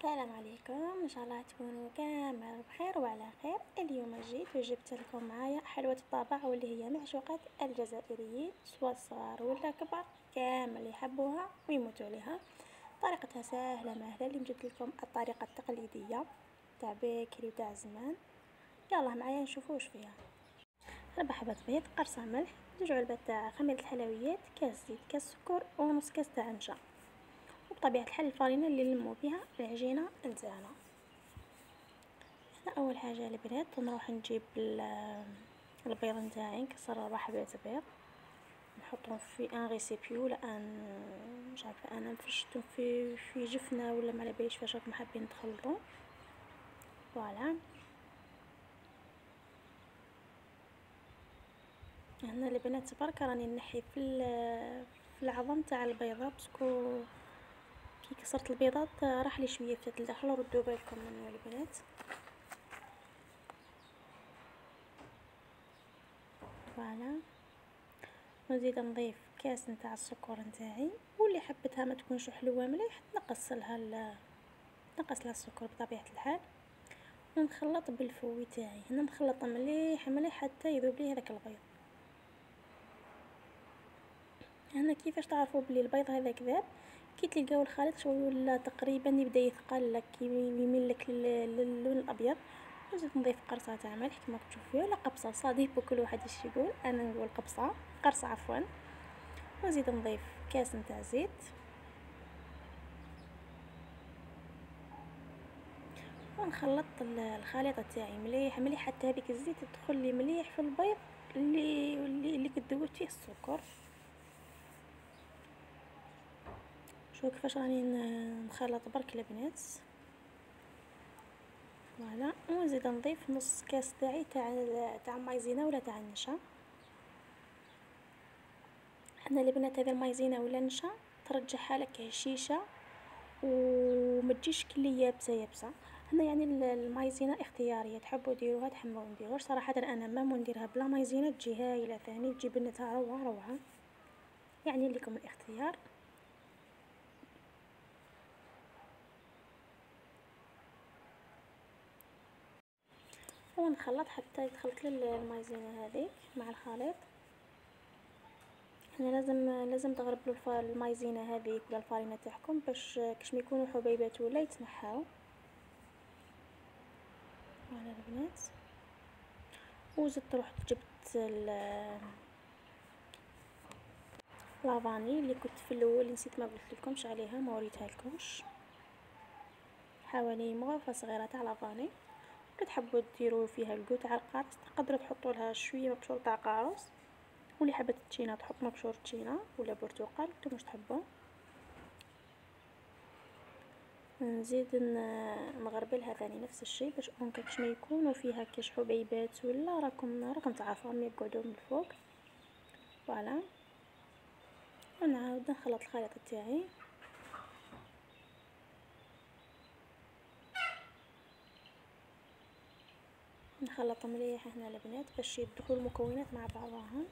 السلام عليكم، ان شاء الله تكونوا كامل بخير وعلى خير. اليوم جيت وجبت لكم معايا حلوة الطابع واللي هي معشوقات الجزائريين، سواء الصغار ولا كبار كامل يحبوها ويموتوا عليها. طريقتها سهلة ماهلة، اللي جبت لكم الطريقة التقليدية تاع بكري وتاع زمان. يلا معايا نشوفوا واش فيها. 4 حبات بيض، قرصة ملح، 2 علبات تاع خميرة الحلويات، كاس زيت، كاس سكر، ونص كاس تاع نشا. وبطبيعة الحال الفرينة اللي نلمو بها العجينة نتاعنا. هنا اول حاجه البنات نروح نجيب البيض نتاعي، نكسر 4 حبات بيض، نحطهم في ان ريسيبي ولا ان مش عارفه انا نفرشتهم في جفنه ولا ما على باليش فاش راكم حابين تخلطوا. فوالا هنا البنات برك راني نحي في العظم تاع البيضه، باسكو كي كسرت البيضات راح لي شويه في الداخل، ردوا بالكم منه البنات. فوالا نزيد نضيف كاس نتاع السكر نتاعي، واللي حبتها ما تكونش حلوه مليح تنقص لها السكر بطبيعه الحال. ونخلط بالفوي تاعي، هنا نخلط مليح مليح حتى يذوب لي هذاك البيض. هنا كيفاش تعرفوا بلي البيض هذاك ذاب؟ كي تلقاو الخليط شويه ولا تقريبا يبدا يثقل لك، يميل لك للون الابيض، نزيد نضيف قرصه تاع ملح كما تشوفوا، ولا قبصه صادق بكل واحد ايش يقول، انا نقول قرصه عفوا. ونزيد نضيف كاس نتاع زيت، ونخلط الخليطه تاعي مليح مليح حتى هذيك الزيت تدخل لي مليح في البيض اللي كنت ذوبت فيه السكر. شوفوا كيفاش راني نخلط برك البنات. فوالا ونزيد نضيف نص كاس تاعي تاع مايزينا ولا تاع النشا. حنا البنات هذه المايزينا ولا النشا ترجعها لك هشيشه وما تجيش كلي يابسه. هنا يعني المايزينا اختياريه، تحبوا ديروها تحبوا نديروش. صراحه انا ما نديرها بلا مايزينا تجي هايله ثاني، تجي بنتها روعه، يعني لكم الاختيار. ونخلط حتى يدخلت لي المايزينا هذه مع الخليط. هنا لازم تغربلوا المايزينا هذه ولا الفرينه تاعكم باش كاش ما يكونوا حبيبات ولا يتنحاو. على البنات وزدت رحت جبت لافاني اللي كنت في الاول نسيت ما قلت لكمش عليها، ما وريتها لكمش، حوالي مغرفه صغيره تاع لافاني. اللي تحبوا ديروا فيها الكو تاع القارص تقدروا تحطوا لها شويه مبشور تاع قارص، واللي حبت التشينا تحط مبشور تشينا ولا برتقال نتوما واش تحبوا. نزيد نغربلها ثاني نفس الشيء باش كاش ما يكونوا فيها كاش حبيبات ولا راكم تعرفوهم يقعدوا من الفوق. فوالا ونعاود نخلط الخليط تاعي. نخلط مليح هنا البنات باش يدخلوا المكونات مع بعضها.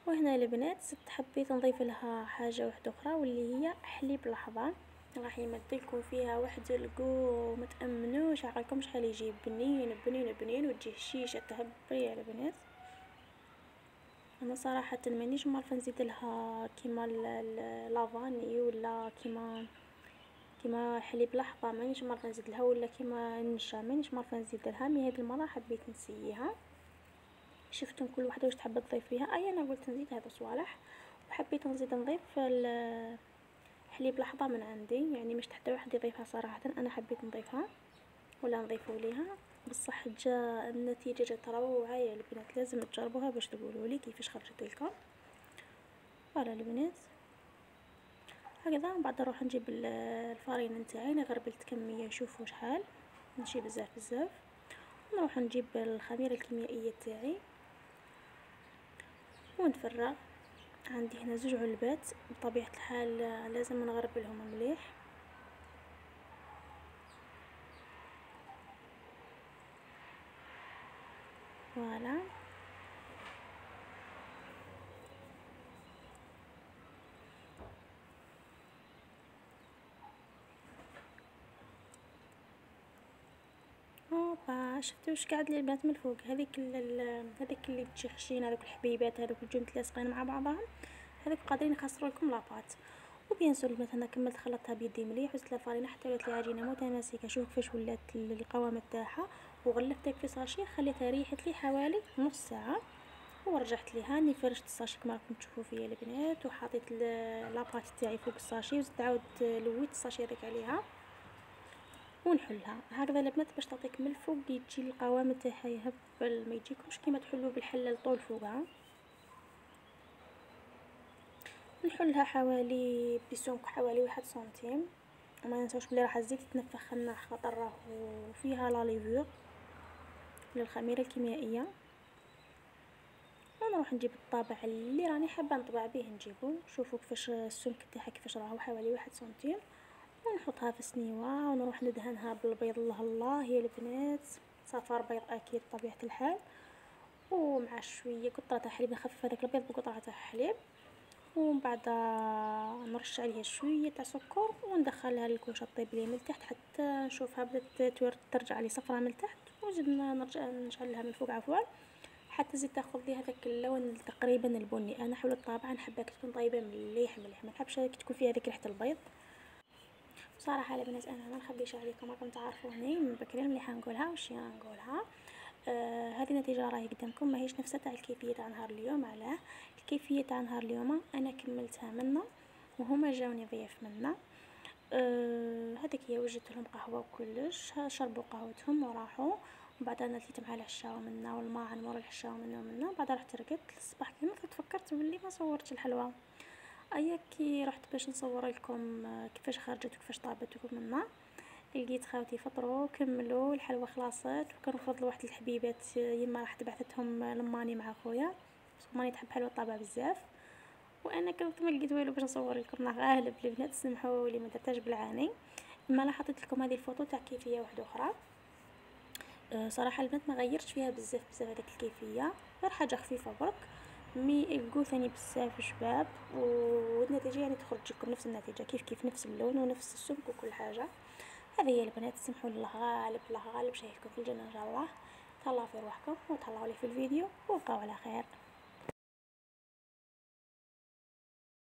وهنا البنات زدت حبيت نضيف لها حاجه واحده اخرى واللي هي حليب لحظه، راح يمدلكم فيها واحد الكو ما تامنوش عقلكم شحال يجي بنين بنين بنين، وتجي هشيشه تهبري على البنات. انا صراحه مانيش معرفه نزيد لها كيما لافاني ولا كيما حليب لحظه، مانيش معرفه نزيد لها، ولا كيما النشا مانيش معرفه نزيد لها. مي هذه المره حبيت نسيها، شفتم كل واحده واش تحب تضيف فيها. انا قلت نزيد هذا صوالح، وحبيت نزيد نضيف حليب لحظه من عندي، يعني مش حتى واحد يضيفها صراحه، انا حبيت نضيفها ولا نضيفوا ليها. بصح جا النتيجه جات روعه يا البنات، لازم تجربوها باش تقولوا لي كيفاش خرجت لكم. فوالا البنات هكذا. من بعد نروح نجيب الفرينه نتاعي، انا غربلت كميه شوفوا شحال، ماشي بزاف. نروح نجيب الخميرة الكيميائية تاعي ونفرغ. عندي هنا 2 علبات، بطبيعة الحال لازم نغربلهم مليح. فوالا هوبا، شفتوا واش قاعد لي البنات من الفوق؟ هذيك هذاك اللي تجي خشين، هذوك الحبيبات هذوك الجو متلاصقين مع بعضهم، هذوك قادرين يخسروا لكم لاباط. وبيان سور البنات انا كملت خلطتها بيدي مليح وزدت الفرينه حتى ولات لي عجينه متماسكه. شوفوا كيفاش ولات القوام تاعها. وغلفتها في ساشي، خليتها ريحت لي حوالي نص ساعه ورجعت ليها. اني فرشت الساشي كما راكم تشوفوا فيا البنات، وحطيت لاباط تاعي فوق الساشي وزدت عاود لويت الساشي هذاك عليها ونحلها هكذا البنات باش تعطيك من الفوق يجي القوام تاعها يهبل، ما يجيكمش كيما تحلوه بالحله الطول فوقها. نحلها حوالي بسمك حوالي 1 سنتيم. وما ننساوش بلي راح الزيت تنفخ لنا خاطر راهو فيها لا ليفور للخميره الكيميائيه. ونروح نجيب الطابع اللي راني حابه نطبع به نجيبو. شوفوا كيفاش السمك تاعها كيفاش راهو حوالي 1 سنتيم. ونحطها في سنيوه ونروح ندهنها بالبيض. الله يا البنات، صفار بيض اكيد بطبيعه الحال، ومع شويه قطره تاع حليب. نخفف هذاك البيض بقطره تاع حليب، ومن بعد نرش عليها شويه تاع سكر وندخلها للكوشه طيب لي من تحت حتى نشوفها بدات ترجع لي صفرة من تحت. وزدنا نرجع نشعلها من فوق عفوا حتى تزيد تاخذ لي هذاك اللون تقريبا البني. انا حلوه طابعه نحبها تكون طيبه مليح مليح، ما نحبش تكون فيها هذيك ريحه البيض. بصراحه البنات انا ما نخبيش عليكم، راكم تعرفوني من بكري مليحه نقولها وش نقولها. هذه النتيجه راهي قدامكم، ماهيش نفسها تاع الكيفيه تاع نهار اليوم. علاه؟ الكيفيه تاع نهار اليوم انا كملتها منا وهما جاوني ضياف منا. هذيك هي، وجدت لهم قهوه وكلش، شربوا قهوتهم وراحوا. وبعد انا نتيت مع العشاء منا والماعن مور العشاء منا بعد رحت رقدت الصباح كي نضت تفكرت باللي ما صورتش الحلوه. ايا كي رحت باش نصور لكم كيفاش خرجت وكيفاش طابت منا، لقيت خاوتي فطروا كملوا الحلوه خلاصت. وكانوا فضلوا واحد الحبيبات يما راح بعثتهم لماني مع خويا، ماني تحب حلوه طابعه بزاف. وانا كنت ما لقيت والو باش نصور لكم، غالب البنات سمحوا لي ما درتهاش بالعاني. اما لا حطيت لكم هذه الفوطو تاع كيفيه واحده اخرى. صراحه البنات ما غيرتش فيها بزاف هذيك الكيفيه، غير حاجه خفيفه برك. مي الكو ثاني بزاف شباب، والنتيجه يعني تخرج لكم نفس النتيجه كيف نفس اللون ونفس السمك وكل حاجه. هذه هي البنات، سمحوا لله غالب الله غالب شايفكم في الجنه ان شاء الله. تهلاو في روحكم وتهلاو لي في الفيديو وبقاو على خير.